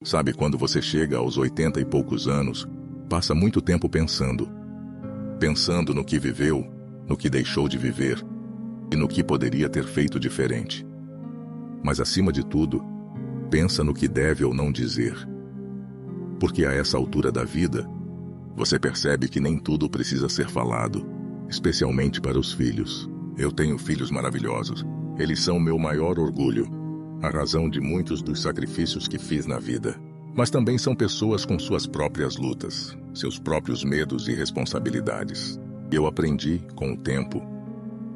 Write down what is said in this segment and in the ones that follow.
Sabe, quando você chega aos 80 e poucos anos, passa muito tempo pensando no que viveu, no que deixou de viver e no que poderia ter feito diferente. Mas acima de tudo, pensa no que deve ou não dizer. Porque a essa altura da vida, você percebe que nem tudo precisa ser falado, especialmente para os filhos. Eu tenho filhos maravilhosos. Eles são meu maior orgulho, a razão de muitos dos sacrifícios que fiz na vida. Mas também são pessoas com suas próprias lutas, seus próprios medos e responsabilidades. Eu aprendi, com o tempo,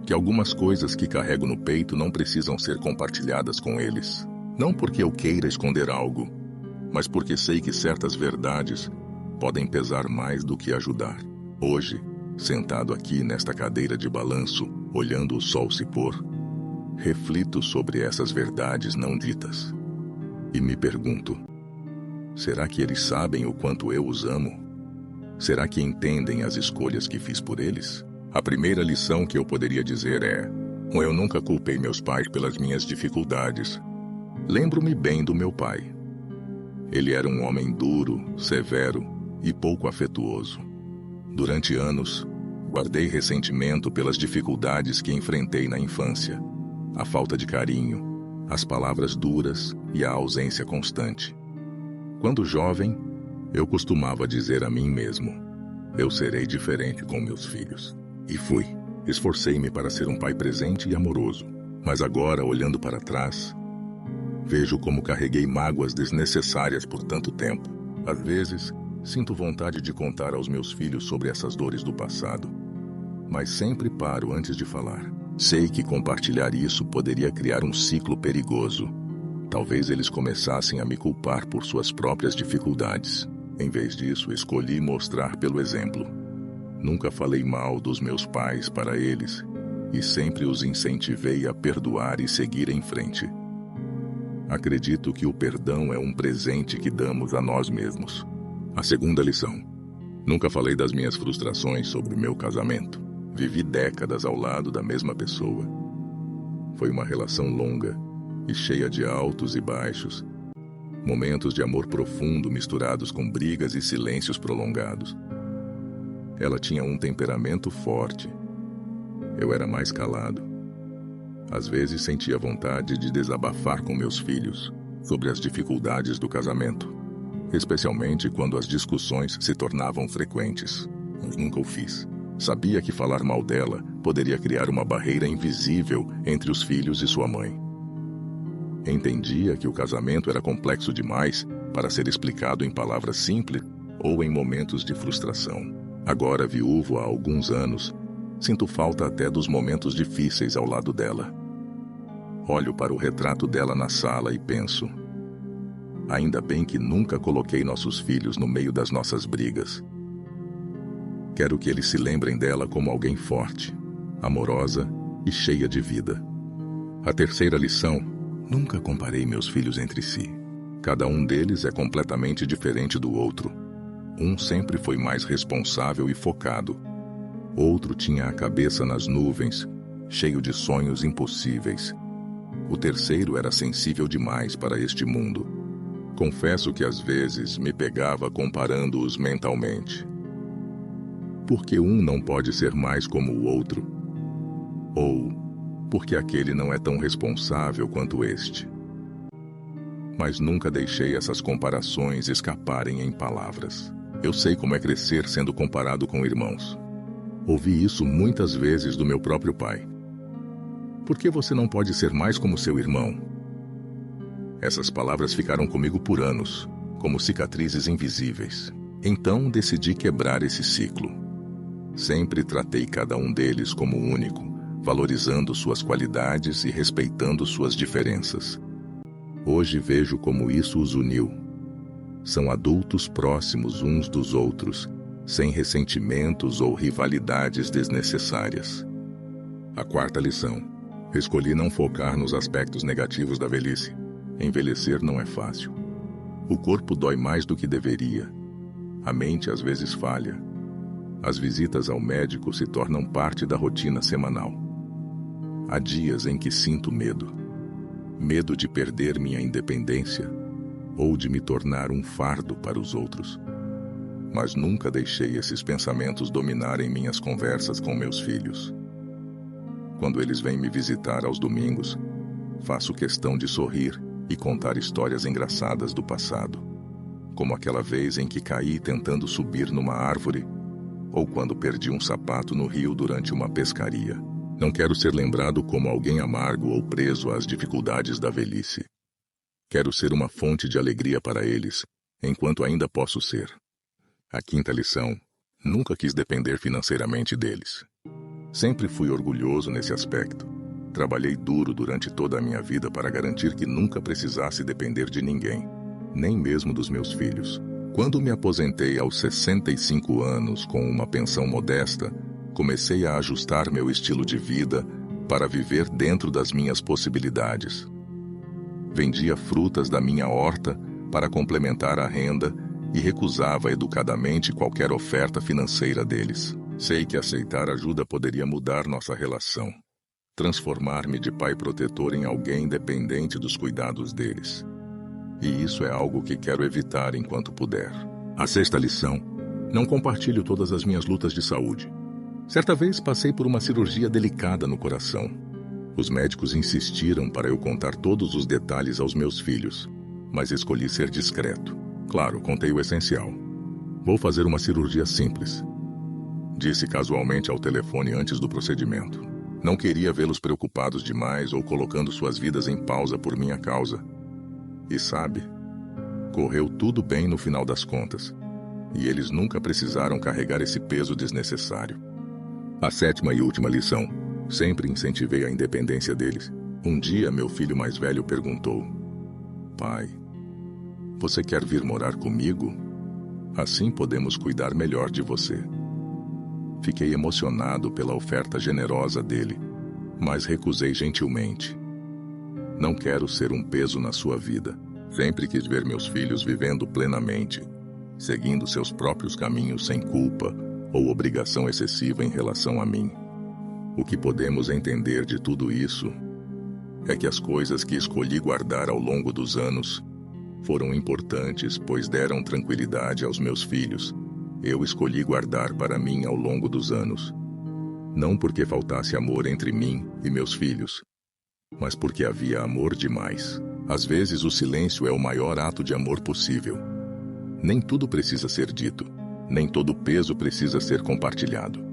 que algumas coisas que carrego no peito não precisam ser compartilhadas com eles. Não porque eu queira esconder algo, mas porque sei que certas verdades podem pesar mais do que ajudar. Hoje, sentado aqui nesta cadeira de balanço, olhando o sol se pôr, reflito sobre essas verdades não ditas. E me pergunto, será que eles sabem o quanto eu os amo? Será que entendem as escolhas que fiz por eles? A primeira lição que eu poderia dizer é: eu nunca culpei meus pais pelas minhas dificuldades. Lembro-me bem do meu pai. Ele era um homem duro, severo e pouco afetuoso. Durante anos, guardei ressentimento pelas dificuldades que enfrentei na infância. A falta de carinho, as palavras duras e a ausência constante. Quando jovem, eu costumava dizer a mim mesmo: eu serei diferente com meus filhos. E fui. Esforcei-me para ser um pai presente e amoroso. Mas agora, olhando para trás, vejo como carreguei mágoas desnecessárias por tanto tempo. Às vezes, sinto vontade de contar aos meus filhos sobre essas dores do passado. Mas sempre paro antes de falar. Sei que compartilhar isso poderia criar um ciclo perigoso. Talvez eles começassem a me culpar por suas próprias dificuldades. Em vez disso, escolhi mostrar pelo exemplo. Nunca falei mal dos meus pais para eles, e sempre os incentivei a perdoar e seguir em frente. Acredito que o perdão é um presente que damos a nós mesmos. A segunda lição. Nunca falei das minhas frustrações sobre meu casamento. Vivi décadas ao lado da mesma pessoa. Foi uma relação longa e cheia de altos e baixos. Momentos de amor profundo misturados com brigas e silêncios prolongados. Ela tinha um temperamento forte. Eu era mais calado. Às vezes sentia vontade de desabafar com meus filhos sobre as dificuldades do casamento, especialmente quando as discussões se tornavam frequentes. Mas nunca o fiz. Sabia que falar mal dela poderia criar uma barreira invisível entre os filhos e sua mãe. Entendia que o casamento era complexo demais para ser explicado em palavras simples ou em momentos de frustração. Agora, viúvo há alguns anos, sinto falta até dos momentos difíceis ao lado dela. Olho para o retrato dela na sala e penso: ainda bem que nunca coloquei nossos filhos no meio das nossas brigas. Quero que eles se lembrem dela como alguém forte, amorosa e cheia de vida. A terceira lição: nunca comparei meus filhos entre si. Cada um deles é completamente diferente do outro. Um sempre foi mais responsável e focado. Outro tinha a cabeça nas nuvens, cheio de sonhos impossíveis. O terceiro era sensível demais para este mundo. Confesso que às vezes me pegava comparando-os mentalmente. Porque um não pode ser mais como o outro? Ou porque aquele não é tão responsável quanto este? Mas nunca deixei essas comparações escaparem em palavras. Eu sei como é crescer sendo comparado com irmãos. Ouvi isso muitas vezes do meu próprio pai. Por que você não pode ser mais como seu irmão? Essas palavras ficaram comigo por anos, como cicatrizes invisíveis. Então decidi quebrar esse ciclo. Sempre tratei cada um deles como único, valorizando suas qualidades e respeitando suas diferenças. Hoje vejo como isso os uniu. São adultos próximos uns dos outros, sem ressentimentos ou rivalidades desnecessárias. A quarta lição. Escolhi não focar nos aspectos negativos da velhice. Envelhecer não é fácil. O corpo dói mais do que deveria. A mente às vezes falha. As visitas ao médico se tornam parte da rotina semanal. Há dias em que sinto medo. Medo de perder minha independência ou de me tornar um fardo para os outros. Mas nunca deixei esses pensamentos dominarem minhas conversas com meus filhos. Quando eles vêm me visitar aos domingos, faço questão de sorrir e contar histórias engraçadas do passado, como aquela vez em que caí tentando subir numa árvore, ou quando perdi um sapato no rio durante uma pescaria. Não quero ser lembrado como alguém amargo ou preso às dificuldades da velhice. Quero ser uma fonte de alegria para eles, enquanto ainda posso ser. A quinta lição: nunca quis depender financeiramente deles. Sempre fui orgulhoso nesse aspecto. Trabalhei duro durante toda a minha vida para garantir que nunca precisasse depender de ninguém, nem mesmo dos meus filhos. Quando me aposentei aos 65 anos com uma pensão modesta, comecei a ajustar meu estilo de vida para viver dentro das minhas possibilidades. Vendia frutas da minha horta para complementar a renda e recusava educadamente qualquer oferta financeira deles. Sei que aceitar ajuda poderia mudar nossa relação, transformar-me de pai protetor em alguém dependente dos cuidados deles. E isso é algo que quero evitar enquanto puder. A sexta lição: não compartilho todas as minhas lutas de saúde. Certa vez passei por uma cirurgia delicada no coração. Os médicos insistiram para eu contar todos os detalhes aos meus filhos, mas escolhi ser discreto. Claro, contei o essencial. Vou fazer uma cirurgia simples, disse casualmente ao telefone antes do procedimento. Não queria vê-los preocupados demais ou colocando suas vidas em pausa por minha causa. E sabe, correu tudo bem no final das contas, e eles nunca precisaram carregar esse peso desnecessário. A sétima e última lição: sempre incentivei a independência deles. Um dia, meu filho mais velho perguntou: pai, você quer vir morar comigo? Assim podemos cuidar melhor de você. Fiquei emocionado pela oferta generosa dele, mas recusei gentilmente. Não quero ser um peso na sua vida. Sempre quis ver meus filhos vivendo plenamente, seguindo seus próprios caminhos sem culpa ou obrigação excessiva em relação a mim. O que podemos entender de tudo isso é que as coisas que escolhi guardar ao longo dos anos foram importantes, pois deram tranquilidade aos meus filhos. Eu escolhi guardar para mim ao longo dos anos, não porque faltasse amor entre mim e meus filhos, mas porque havia amor demais. Às vezes o silêncio é o maior ato de amor possível. Nem tudo precisa ser dito, nem todo peso precisa ser compartilhado.